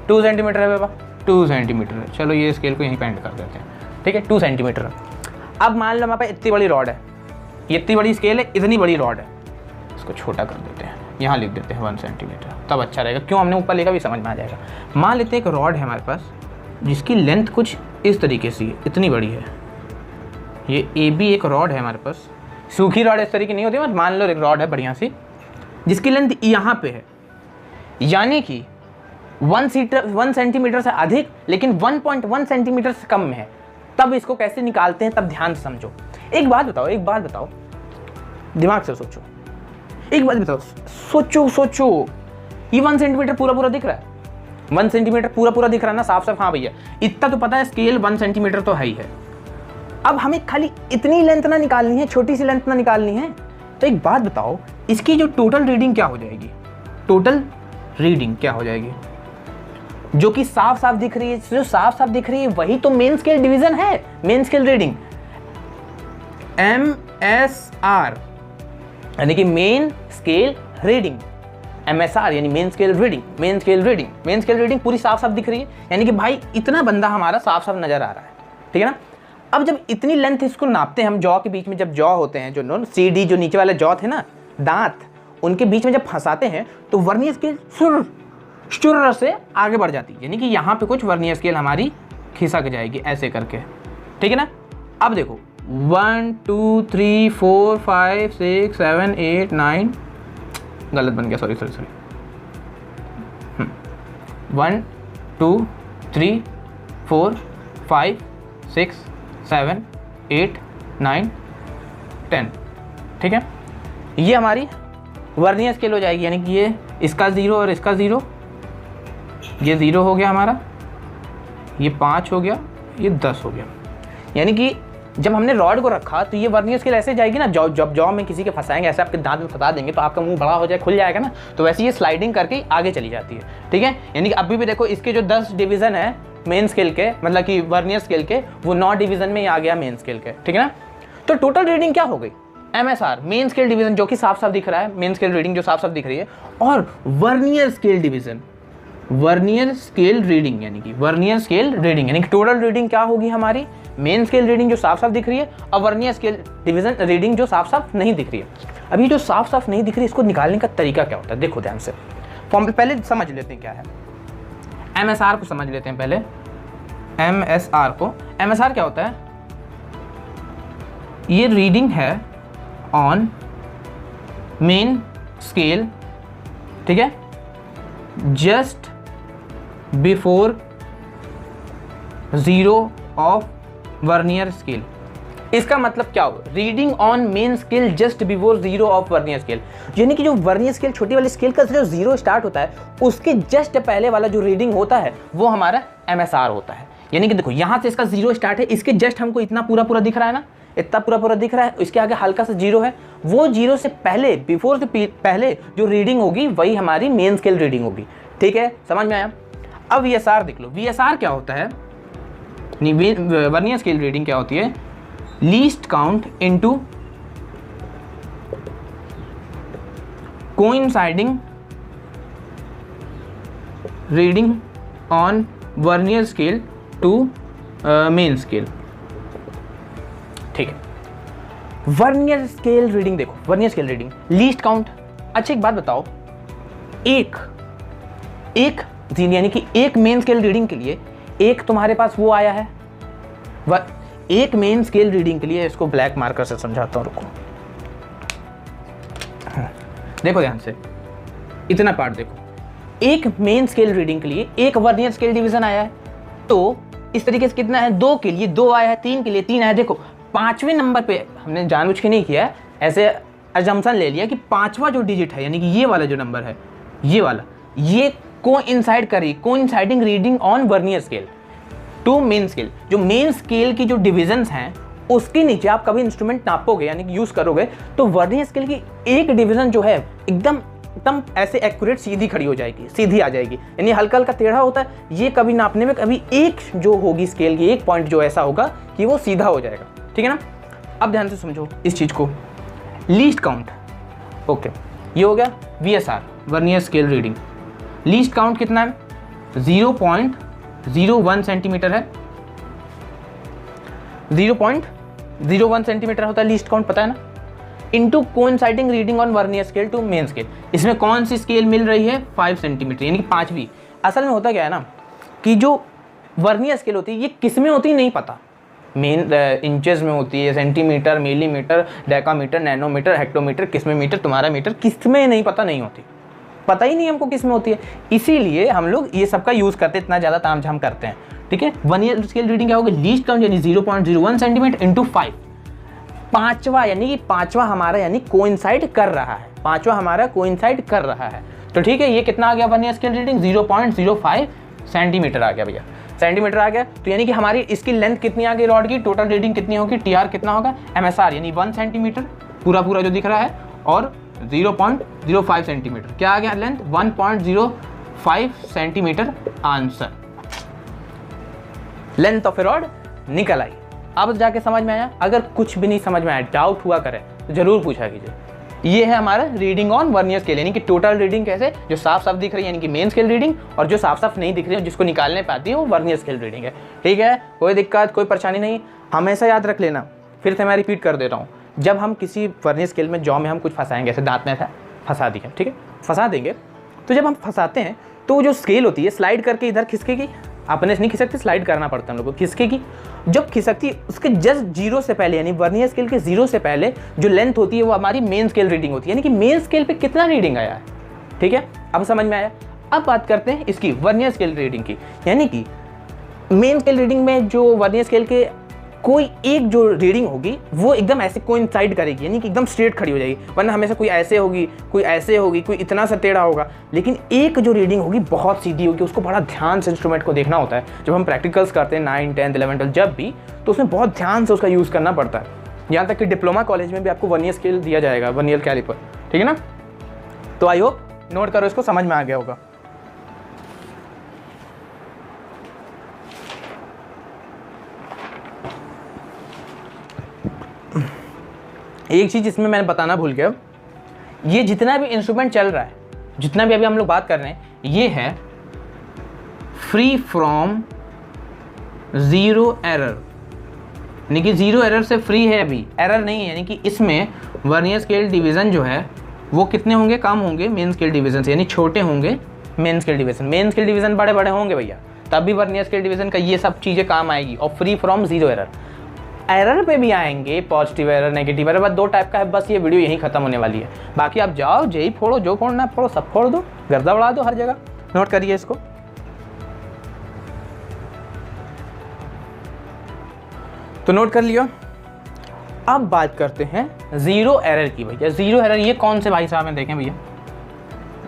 Speaker 1: 2 सेंटीमीटर है बाबा, 2 सेंटीमीटर है। चलो ये स्केल को यहीं पे एंड कर देते हैं, ठीक है, 2 सेंटीमीटर। अब मान लो हमारे पास इतनी बड़ी रॉड है, ये इतनी बड़ी स्केल है, इतनी बड़ी रॉड है, इसको छोटा कर देते हैं, यहाँ लिख देते हैं 1 सेंटीमीटर, तब अच्छा रहेगा। क्यों हमने ऊपर लिखा भी समझ में आ जाएगा। मान लेते हैं एक रॉड है हमारे पास जिसकी लेंथ कुछ इस तरीके से इतनी बड़ी है। ये AB एक रॉड है हमारे पास, सूखी रॉड इस तरीके नहीं होती, मत मान लो एक रॉड है बढ़िया सी जिसकी लेंथ यहाँ पे है, यानी कि 1 सेंटीमीटर से अधिक लेकिन 1.1 सेंटीमीटर से कम में है। तब इसको कैसे निकालते हैं, तब ध्यान से समझो। एक बात बताओ, दिमाग से सोचो, एक बात बताओ, सोचो, ये 1 सेंटीमीटर पूरा दिख रहा है? 1 सेंटीमीटर पूरा दिख रहा है ना, साफ साफ। हाँ भैया, इतना तो पता है, स्केल 1 सेंटीमीटर तो है ही है। अब हमें खाली इतनी लेंथ ना निकालनी है, छोटी सी लेंथ ना निकालनी है। तो एक बात बताओ, इसकी जो टोटल रीडिंग क्या हो जाएगी, टोटल रीडिंग क्या हो जाएगी, जो कि साफ साफ दिख रही है, जो साफ साफ दिख रही है वही तो मेन स्केल डिवीजन है, मेन स्केल रीडिंग MSR यानी कि मेन स्केल रीडिंग, MSR यानी main scale reading, main scale reading, main scale reading पूरी साफ साफ दिख रही है, यानी कि भाई इतना बंदा हमारा साफ साफ नजर आ रहा है, ठीक है ना। अब जब इतनी लेंथ इसको नापते हैं हम, जॉ के बीच में जब जॉ होते हैं, जो नो CD जो नीचे वाले जॉ थे ना, दांत, उनके बीच में जब फंसाते हैं तो वर्नियर स्केल शुर से आगे बढ़ जाती है, यानी कि यहाँ पे कुछ वर्नियर स्केल हमारी खिसक जाएगी ऐसे करके, ठीक है ना। अब देखो 1 2 3 4 5 6 7 8 9, गलत बन गया, सॉरी 1 2 3 4 5 6 7 8 9 10, ठीक है। ये हमारी वर्नियर स्केल हो जाएगी, यानी कि ये इसका 0 और इसका 0, ये 0 हो गया हमारा, ये 5 हो गया, ये 10 हो गया। यानी कि जब हमने रॉड को रखा तो ये वर्नियर स्केल ऐसे जाएगी ना, जब जॉ में किसी के फंसाएंगे, ऐसे आपके दांत में फंसा देंगे तो आपका मुंह बड़ा हो जाए, खुल जाएगा ना, तो वैसे ये स्लाइडिंग करके आगे चली जाती है, ठीक है। यानी कि अभी भी देखो इसके जो 10 डिवीजन है मेन स्केल के, मतलब कि वर्नियर स्केल के, वो 9 डिवीजन में ही आ गया मेन स्केल के, ठीक है ना। तो टोटल रीडिंग क्या हो गई, MSR मेन स्केल डिवीजन जो कि साफ साफ दिख रहा है, मेन स्केल रीडिंग जो साफ साफ दिख रही है, और vernier scale division, vernier scale reading, यानी कि वर्नियर स्केल रीडिंग, यानी कि टोटल रीडिंग क्या होगी हमारी, मेन स्केल रीडिंग जो साफ साफ दिख रही है, और वर्नियर स्केल डिवीजन रीडिंग जो साफ साफ नहीं दिख रही है। अभी जो साफ साफ नहीं दिख रही है, इसको निकालने का तरीका क्या होता है, देखो ध्यान से, फॉर्मूला पहले समझ लेते हैं क्या है। MSR को समझ लेते हैं पहले, MSR को, MSR क्या होता है, ये रीडिंग है ऑन मेन स्केल, ठीक है, just before 0 of vernier scale. इसका मतलब क्या होगा, reading on main scale just before 0 of vernier scale, यानी कि जो वर्नियर स्केल छोटी वाली स्केल का जो 0 स्टार्ट होता है उसके जस्ट पहले वाला जो रीडिंग होता है वो हमारा MSR होता है। यानी कि देखो यहाँ से इसका 0 स्टार्ट है, इसके जस्ट हमको इतना पूरा पूरा दिख रहा है ना, इतना पूरा पूरा दिख रहा है, इसके आगे हल्का सा 0 है, वो 0 से पहले, बिफोर से पहले जो रीडिंग होगी वही हमारी मेन स्केल रीडिंग होगी, ठीक है, समझ में आया। अब VSR देख लो, VSR क्या होता है, वर्नियर स्केल रीडिंग क्या होती है, least count into coinciding reading on Vernier scale to main scale, ठीक है। वर्नियर स्केल रीडिंग देखो, Vernier scale reading least count. अच्छा एक बात बताओ, एक यानी कि एक मेन स्केल रीडिंग के लिए एक तुम्हारे पास वो आया है, एक मेन स्केल रीडिंग के लिए, इसको ब्लैक मार्कर से समझाता हूं, रुको, देखो ध्यान से, इतना पार्ट देखो, एक मेन स्केल रीडिंग के लिए एक वर्नियर स्केल डिवीजन आया है, तो इस तरीके से कितना है, 2 के लिए 2 आया है, 3 के लिए 3 आया है। देखो 5वें नंबर पे हमने जानबूझ के नहीं किया है, ऐसे अजम्पशन ले लिया कि 5वां जो डिजिट है, यानी कि ये वाला जो नंबर है, ये वाला, ये कोइंसाइड करी, coinciding reading on Vernier scale to main scale. जो मेन स्केल की जो डिविजन्स हैं उसके नीचे आप कभी इंस्ट्रूमेंट नापोगे, यानी कि यूज करोगे, तो वर्नियर स्केल की एक डिवीजन जो है एकदम ऐसे एक्यूरेट सीधी खड़ी हो जाएगी, सीधी आ जाएगी, यानी हल्का हल्का टेढ़ा होता है, ये कभी नापने में कभी एक जो होगी स्केल की एक पॉइंट जो ऐसा होगा कि वो सीधा हो जाएगा, ठीक है ना। अब ध्यान से समझो इस चीज को, लीस्ट काउंट, ओके, ये हो गया VSR vernier scale reading. Least count कितना है, 0.01 सेंटीमीटर है, 0.01 सेंटीमीटर होता है लीस्ट काउंट, पता है ना, into coinciding reading on Vernier scale to main scale. इसमें कौन सी स्केल मिल रही है, 5 सेंटीमीटर, यानी कि 5वीं। असल में होता क्या है ना कि जो वर्नियर स्केल होती है ये किस में होती है नहीं पता, मेन इंचेस में होती है, centimetre, millimetre, decametre, nanometre, hectometre, किस में मीटर, तुम्हारा मीटर, किस में नहीं पता, नहीं होती, पता ही नहीं हमको किस में होती है, इसीलिए हम लोग ये सब का यूज करते हैं, इतना ज़्यादा तामझाम करते हैं, ठीक है। वर्नियर स्केल रीडिंग क्या होगी, लीस्ट काउंट यानी 0.01 सेंटीमीटर इंटू 5, 5वां, यानी कि 5वां हमारा यानी कोइंसाइड कर रहा है, 5वां हमारा कोइंसाइड कर रहा है, तो ठीक है, ये कितना आ गया वर्नियर स्केल रीडिंग, 0.05 सेंटीमीटर आ गया भैया, सेंटीमीटर आ गया, तो यानी कि हमारी इसकी लेंथ कितनी आ गई रॉड की, टोटल रीडिंग कितनी होगी, टीआर कितना होगा, एमएसआर यानी 1 सेंटीमीटर पूरा पूरा जो दिख रहा है, और 0.05 सेंटीमीटर क्या आ गया length, 1.05 centimetre answer length of A rod निकल आई। अब जाके समझ में आया? अगर कुछ भी नहीं समझ में आया, डाउट हुआ करे तो जरूर पूछा कीजिए। ये है हमारा रीडिंग ऑन वर्नियर स्केल, यानी कि टोटल रीडिंग कैसे, जो साफ साफ दिख रही है यानी कि मेन स्केल रीडिंग, और जो साफ साफ नहीं दिख रही है जिसको निकालने पे आती है वो वर्नियर स्केल रीडिंग है। ठीक है, कोई दिक्कत कोई परेशानी नहीं, हमेशा याद रख लेना। फिर से मैं रिपीट कर देता हूँ, जब हम किसी वर्नियर स्केल में जॉ में हम कुछ फंसाएंगे, ऐसे दांत में ऐसा फंसा दिए, ठीक है, फंसा देंगे, तो जब हम फंसाते हैं तो वो जो स्केल होती है स्लाइड करके इधर खिसकेगी, अपने से नहीं खिसकती, स्लाइड करना पड़ता है हम लोग को, खिसकेगी। जब खिसकती उसके जस्ट 0 से पहले, यानी वर्नियर स्केल के 0 से पहले जो लेंथ होती है वो हमारी मेन स्केल रीडिंग होती है, यानी कि मेन स्केल पे कितना रीडिंग आया है। ठीक है, अब समझ में आया। अब बात करते हैं इसकी वर्नियर स्केल रीडिंग की, यानी कि मेन स्केल रीडिंग में जो वर्नियर स्केल के कोई एक जो रीडिंग होगी वो एकदम ऐसे कोइंसाइड करेगी, यानी कि एकदम स्ट्रेट खड़ी हो जाएगी, वरना हमेशा कोई ऐसे होगी, कोई ऐसे होगी, कोई इतना सा टेढ़ा होगा। लेकिन एक जो रीडिंग होगी बहुत सीधी होगी, उसको बड़ा ध्यान से इंस्ट्रूमेंट को देखना होता है। जब हम प्रैक्टिकल्स करते हैं 9, 10, 11, 12 जब भी, तो उसमें बहुत ध्यान से उसका यूज़ करना पड़ता है। यहाँ तक कि डिप्लोमा कॉलेज में भी आपको वर्नियर स्केल दिया जाएगा, वर्नियर कैलिपर, ठीक है ना। तो आई होप नोट करो, इसको समझ में आ गया होगा। एक चीज़ इसमें मैंने बताना भूल गया, ये जितना भी इंस्ट्रूमेंट चल रहा है, जितना भी अभी हम लोग बात कर रहे हैं, ये है फ्री फ्रॉम ज़ीरो एरर, यानी कि ज़ीरो एरर से फ्री है, अभी एरर नहीं है। यानी कि इसमें वर्नियर स्केल डिवीज़न जो है वो कितने होंगे, कम होंगे मेन स्केल डिवीज़न से, यानी छोटे होंगे main scale division. Main scale division बड़े बड़े होंगे भैया, तब भी वर्नियर स्केल डिवीज़न का ये सब चीज़ें काम आएगी। और free from zero error, error पे भी आएंगे, पॉजिटिव एरर, नेगेटिव एरर, बस 2 टाइप का है। बस ये वीडियो यहीं खत्म होने वाली है। बाकी आप जाओ, जेई फोड़ो, जो फोड़ना है फोड़ो, सब फोड़ दो, गर्दा उड़ा दो हर जगह। नोट करिए इसको। तो नोट कर लियो। अब बात करते हैं जीरो एरर की। भैया जीरो एरर ये कौन से भाई साहब हैं, देखें भैया,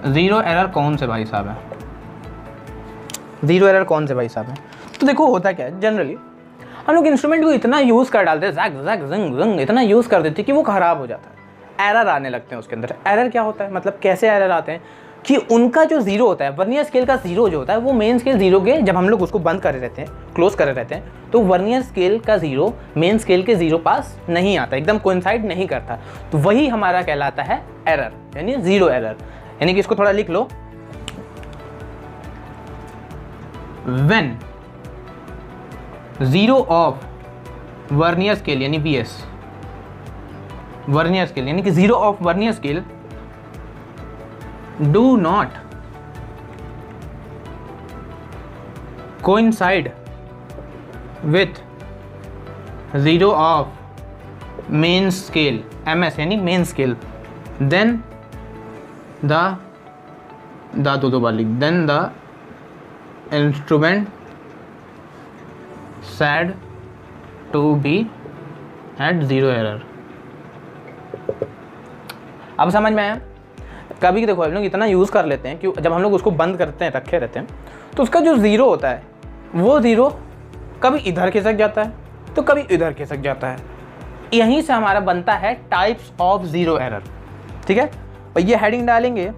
Speaker 1: जीरो एरर कौन से भाई साहब हैं, जीरो एरर कौन से भाई साहब हैं। तो देखो होता क्या है, जनरली हम लोग इंस्ट्रूमेंट को इतना यूज़ कर डालते हैं, जैक जैक जंग जंग इतना यूज़ कर देते हैं कि वो ख़राब हो जाता है, एरर आने लगते हैं उसके अंदर। एरर क्या होता है, मतलब कैसे एरर आते हैं कि उनका जो जीरो होता है, वर्नियर स्केल का जीरो जो होता है, वो मेन स्केल जीरो के, जब हम लोग उसको बंद करे रहते हैं, क्लोज करे रहते हैं, तो वर्नियर स्केल का जीरो मेन स्केल के जीरो पास नहीं आता, एकदम कोइंसाइड नहीं करता। तो वही हमारा कहलाता है एरर, यानी जीरो एरर। यानी कि इसको थोड़ा लिख लो, when zero of vernier scale यानी VS, वर्नियर स्केल यानी कि zero of vernier scale do not coincide with zero of main scale MS यानी main scale, then the then the instrument said to be at zero error। अब समझ में आया। कभी देखो हम लोग इतना यूज़ कर लेते हैं कि जब हम लोग उसको बंद करते हैं, रखे रहते हैं, तो उसका जो ज़ीरो होता है वो ज़ीरो कभी इधर खिसक जाता है तो कभी इधर खिसक जाता है। यहीं से हमारा बनता है टाइप्स ऑफ ज़ीरो एरर। ठीक है, और ये हेडिंग डालेंगे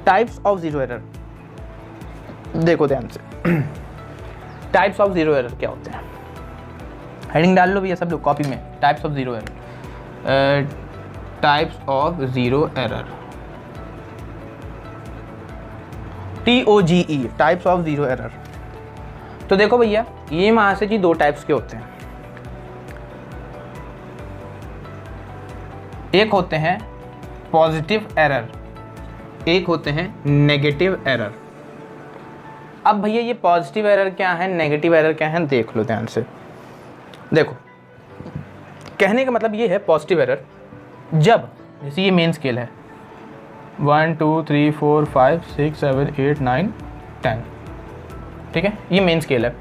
Speaker 1: टाइप्स ऑफ ज़ीरो एरर। देखो ध्यान से, टाइप्स ऑफ ज़ीरो एरर क्या होते हैं, हेडिंग डाल लो भैया सब लोग कॉपी में, types of zero error, types of zero error, TOGE, types of zero error. तो देखो भैया ये वहां से जी 2 टाइप्स के होते हैं, एक होते हैं पॉजिटिव एरर, एक होते हैं नेगेटिव एरर। अब भैया ये पॉजिटिव एरर क्या है, नेगेटिव एरर क्या है, देख लो ध्यान से। देखो कहने का मतलब ये है, पॉजिटिव एरर जब जैसे ये मेन स्केल है 1 2 3 4 5 6 7 8 9 10, ठीक है, ये मेन स्केल है।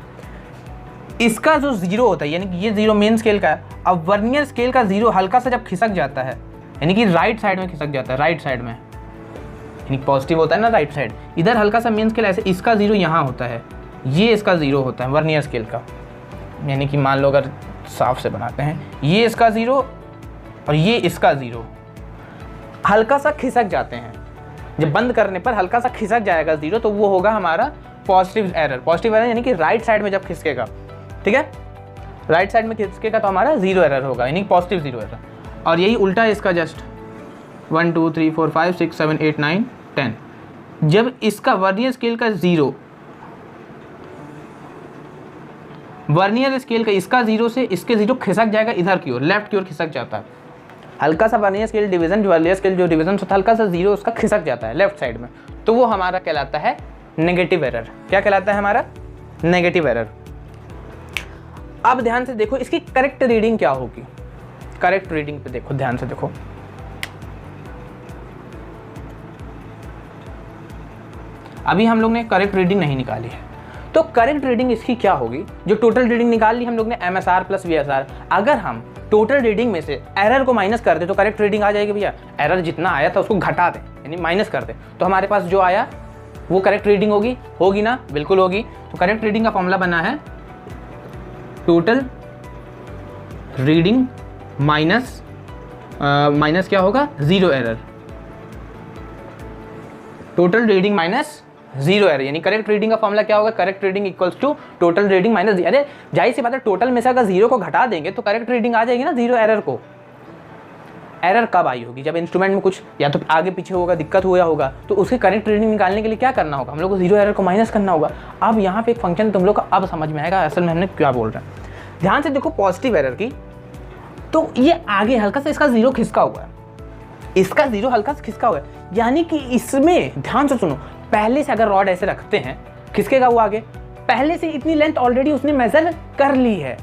Speaker 1: इसका जो जीरो होता है यानी कि ये जीरो मेन स्केल का है। अब वर्नियर स्केल का जीरो हल्का सा जब खिसक जाता है, यानी कि राइट साइड में खिसक जाता है, राइट साइड में, यानी पॉजिटिव होता है ना राइट साइड, इधर हल्का सा मेन स्केल ऐसे, इसका जीरो यहाँ होता है, ये इसका 0 होता है वर्नियर स्केल का, यानी कि मान लो अगर साफ से बनाते हैं, ये इसका 0 और ये इसका 0 हल्का सा खिसक जाते हैं। जब बंद करने पर हल्का सा खिसक जाएगा 0 तो वो होगा हमारा पॉजिटिव एरर। पॉजिटिव एरर यानी कि राइट साइड में जब खिसकेगा, ठीक है, राइट साइड में खिसकेगा तो हमारा 0 एरर होगा, यानी पॉजिटिव 0 एरर। और यही उल्टा है इसका, जस्ट 1 2 3 4 5 6 7 8 9 10। जब इसका वर्नियर स्केल का 0, वर्नियर स्केल का इसका 0 से इसके 0 खिसक जाएगा इधर की ओर, लेफ्ट की ओर खिसक जाता है। हल्का सा vernier scale division, vernier scale जो डिवीजन होता है हल्का सा 0 उसका खिसक जाता है लेफ्ट साइड में, तो वो हमारा कहलाता है नेगेटिव एरर। क्या कहलाता है हमारा? Negative error. अब ध्यान से देखो इसकी करेक्ट रीडिंग क्या होगी। करेक्ट रीडिंग पे देखो, ध्यान से देखो, अभी हम लोग ने करेक्ट रीडिंग नहीं निकाली है, तो करेक्ट रीडिंग इसकी क्या होगी? जो टोटल रीडिंग निकाल ली हम लोग ने MSR प्लस VSR, अगर हम टोटल रीडिंग में से एरर को माइनस कर दे तो करेक्ट रीडिंग आ जाएगी भैया। एरर जितना आया था उसको घटा दें, यानी माइनस कर दे, तो हमारे पास जो आया वो करेक्ट रीडिंग होगी। होगी ना? बिल्कुल होगी। तो करेक्ट रीडिंग का फॉर्मूला बना है टोटल रीडिंग माइनस माइनस क्या होगा? 0 error. Total reading minus 0 error, यानी करेक्ट रीडिंग का फॉर्मूला क्या होगा? Correct reading equals to total reading minus, अरे जाहिर सी बात है टोटल में से अगर 0 को घटा देंगे तो करेक्ट रीडिंग आ जाएगी ना 0 एरर को। एरर कब आई होगी? जब इंस्ट्रूमेंट में कुछ या तो आगे पीछे होगा, दिक्कत हुआ होगा, तो उसके करेक्ट रीडिंग निकालने के लिए क्या करना होगा? हम लोग को 0 एरर को माइनस करना होगा। अब यहाँ पे एक फंक्शन तुम लोग का अब समझ में आएगा असल में हमने क्या बोल रहे हैं। ध्यान से देखो पॉजिटिव एरर की, तो ये आगे हल्का सा इसका 0 खिसका हुआ है, इसका 0 हल्का सा खिसका हुआ है, यानी कि इसमें ध्यान से सुनो, पहले से अगर रॉड ऐसे रखते हैं खिसकेगा वो आगे, पहले से इतनी लेंथ ऑलरेडी उसने मेजर कर ली है,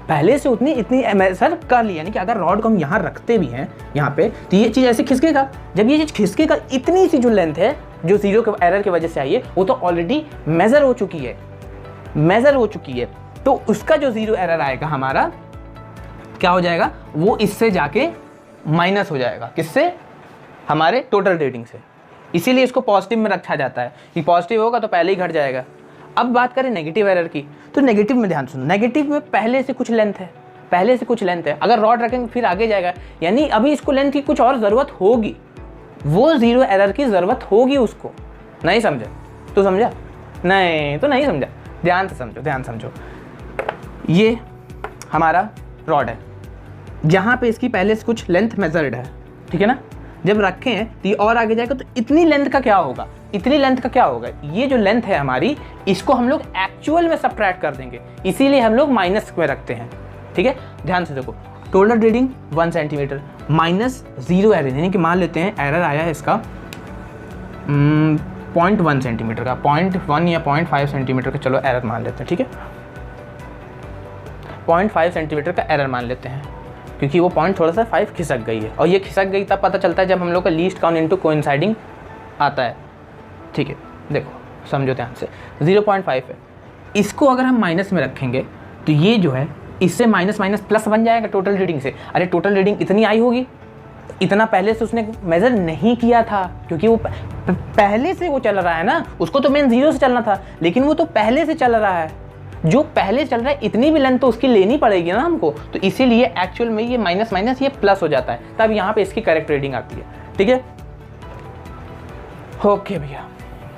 Speaker 1: पहले से इतनी मेजर कर ली, यानी कि अगर रॉड को हम यहाँ रखते भी हैं यहाँ पे तो ये चीज़ ऐसे खिसकेगा। जब ये चीज़ खिसकेगा इतनी सी जो लेंथ है जो 0 के एरर की वजह से आई है वो तो ऑलरेडी मेजर हो चुकी है, मेजर हो चुकी है। तो उसका जो 0 एरर आएगा हमारा क्या हो जाएगा? वो इससे जाके माइनस हो जाएगा। किससे? हमारे टोटल रीडिंग से। इसीलिए इसको पॉजिटिव में रखा जाता है कि पॉजिटिव होगा तो पहले ही घट जाएगा। अब बात करें नेगेटिव एरर की, तो नेगेटिव में ध्यान सुनो, नेगेटिव में पहले से कुछ लेंथ है, पहले से कुछ लेंथ है, अगर रॉड रखेंगे फिर आगे जाएगा, यानी अभी इसको लेंथ की कुछ और ज़रूरत होगी, वो 0 एरर की ज़रूरत होगी उसको। नहीं समझा? तो समझा? नहीं तो नहीं समझा। ध्यान से समझो, ध्यान समझो। ये हमारा रॉड है, यहाँ पे इसकी पहले से कुछ लेंथ मेजर्ड है, ठीक है ना? जब रखे हैं तो ये और आगे जाएगा तो इतनी लेंथ का क्या होगा? इतनी लेंथ का क्या होगा? ये जो लेंथ है हमारी, इसको हम लोग एक्चुअल में सब्ट्रैक्ट कर देंगे, इसीलिए हम लोग माइनस में रखते हैं, ठीक है? ध्यान से देखो, total reading 1 centimetre minus 0 error, यानी कि मान लेते हैं एरर आया है इसका 0.1 सेंटीमीटर का, 0.1 या 0.5 सेंटीमीटर का, चलो एरर मान लेते हैं, ठीक है? 0.5 सेंटीमीटर का एरर मान लेते हैं, क्योंकि वो पॉइंट थोड़ा सा 5 खिसक गई है, और ये खिसक गई तब पता चलता है जब हम लोग का लीस्ट काउंट इनटू कोइंसाइडिंग आता है, ठीक है? देखो समझो ध्यान से, 0.5 है, इसको अगर हम माइनस में रखेंगे तो ये जो है इससे माइनस माइनस प्लस बन जाएगा टोटल रीडिंग से। अरे टोटल रीडिंग इतनी आई होगी, इतना पहले से उसने मेज़र नहीं किया था, क्योंकि वो पहले से वो चल रहा है ना, उसको तो मेन 0 से चलना था, लेकिन वो तो पहले से चल रहा है, जो पहले चल रहा है इतनी भी लेंथ तो उसकी लेनी पड़ेगी ना हमको, तो इसीलिए एक्चुअल में ये माइनस माइनस ये प्लस हो जाता है, तब यहाँ पे इसकी करेक्ट रीडिंग आती है, ठीक है? ओके भैया,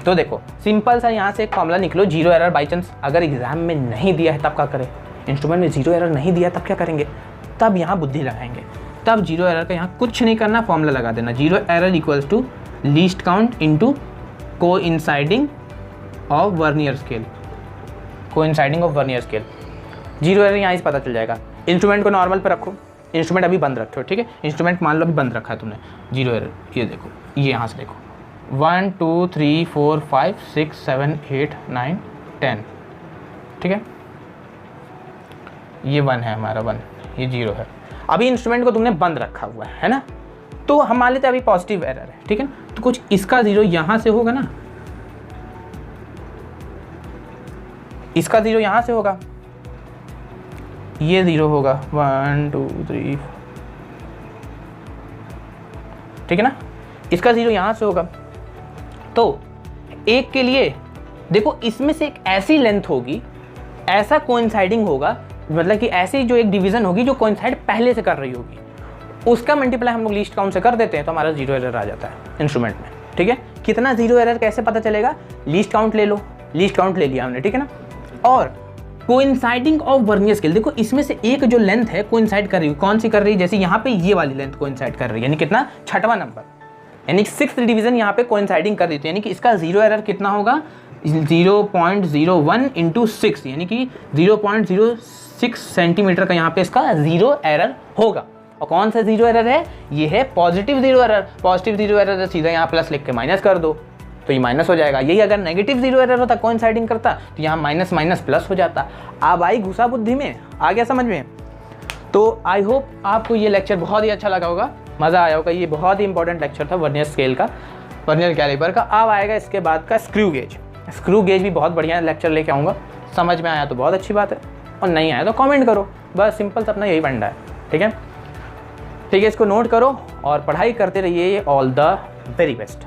Speaker 1: तो देखो सिंपल सा यहाँ से एक फॉर्मूला निकलो, 0 एरर बाई चांस अगर एग्जाम में नहीं दिया है तब क्या करें? इंस्ट्रूमेंट में 0 एरर नहीं दिया तब क्या करेंगे? तब यहाँ बुद्धि लगाएंगे, तब 0 एरर का यहाँ कुछ नहीं करना, फॉर्मूला लगा देना, 0 error equals to least count into coinciding of vernier scale, coinciding of vernier scale. 0 error यहाँ से पता चल जाएगा। इंस्ट्रूमेंट को नॉर्मल पर रखो, इंस्ट्रूमेंट अभी बंद रखो, ठीक है? इंस्ट्रूमेंट मान लो अभी बंद रखा है तुमने, 0 एरर, ये देखो, ये यहाँ से देखो 1 2 3 4 5 6 7 8 9 10, ठीक है? ये 1 है हमारा, 1, ये 0 है। अभी इंस्ट्रूमेंट को तुमने बंद रखा हुआ है ना, तो हम मान लेते हैं अभी पॉजिटिव एरर है, ठीक है? तो कुछ इसका 0 यहाँ से होगा ना, इसका 0 यहाँ से होगा, ये 0 होगा, 1 2 3, ठीक है ना? इसका 0 यहाँ से होगा, तो एक के लिए देखो इसमें से एक ऐसी लेंथ होगी, ऐसा कोइंसाइडिंग होगा, मतलब कि ऐसी जो एक डिवीजन होगी जो कोइंसाइड पहले से कर रही होगी, उसका मल्टीप्लाई हम लोग लीस्ट काउंट से कर देते हैं तो हमारा जीरो एरर आ जाता है इंस्ट्रूमेंट में। ठीक है, कितना जीरो एरर कैसे पता चलेगा? लीस्ट काउंट ले लो, लीस्ट काउंट ले लिया हमने, ठीक है ना। और कोइंसाइडिंग ऑफ वर्नियर स्केल, देखो इसमें से एक जो लेंथ है कोइंसाइड कर रही है, कौन सी कर रही है? जैसे यहाँ पे ये वाली लेंथ कोइंसाइड कर रही है, यानी कितना? छठवां नंबर, यानी 6th डिवीजन यहाँ पे कोइंसाइडिंग कर देती है, यानी कि इसका जीरो एरर कितना होगा? 0.01 इंटू 6, यानी कि 0.06 सेंटीमीटर का यहाँ पे इसका जीरो एरर होगा। और कौन सा जीरो एरर है? ये है positive zero error. Positive zero error सीधा यहाँ प्लस लिख के माइनस कर दो तो ये माइनस हो जाएगा। यही अगर नेगेटिव जीरो एरर होता, कोइंसाइडिंग करता, तो यहाँ माइनस माइनस प्लस हो जाता। अब आई घुसा बुद्धि में, आ गया समझ में? तो आई होप आपको ये लेक्चर बहुत ही अच्छा लगा होगा, मज़ा आया होगा। ये बहुत ही इंपॉर्टेंट लेक्चर था वर्नियर स्केल का, वर्नियर कैलिपर का। अब आएगा इसके बाद का स्क्रू गेज। स्क्रू गेज भी बहुत बढ़िया लेक्चर लेके आऊँगा। समझ में आया तो बहुत अच्छी बात है, और नहीं आया तो कमेंट करो, बस सिंपल सा अपना यही फंडा है। ठीक है, ठीक है, इसको नोट करो और पढ़ाई करते रहिए। All the very best.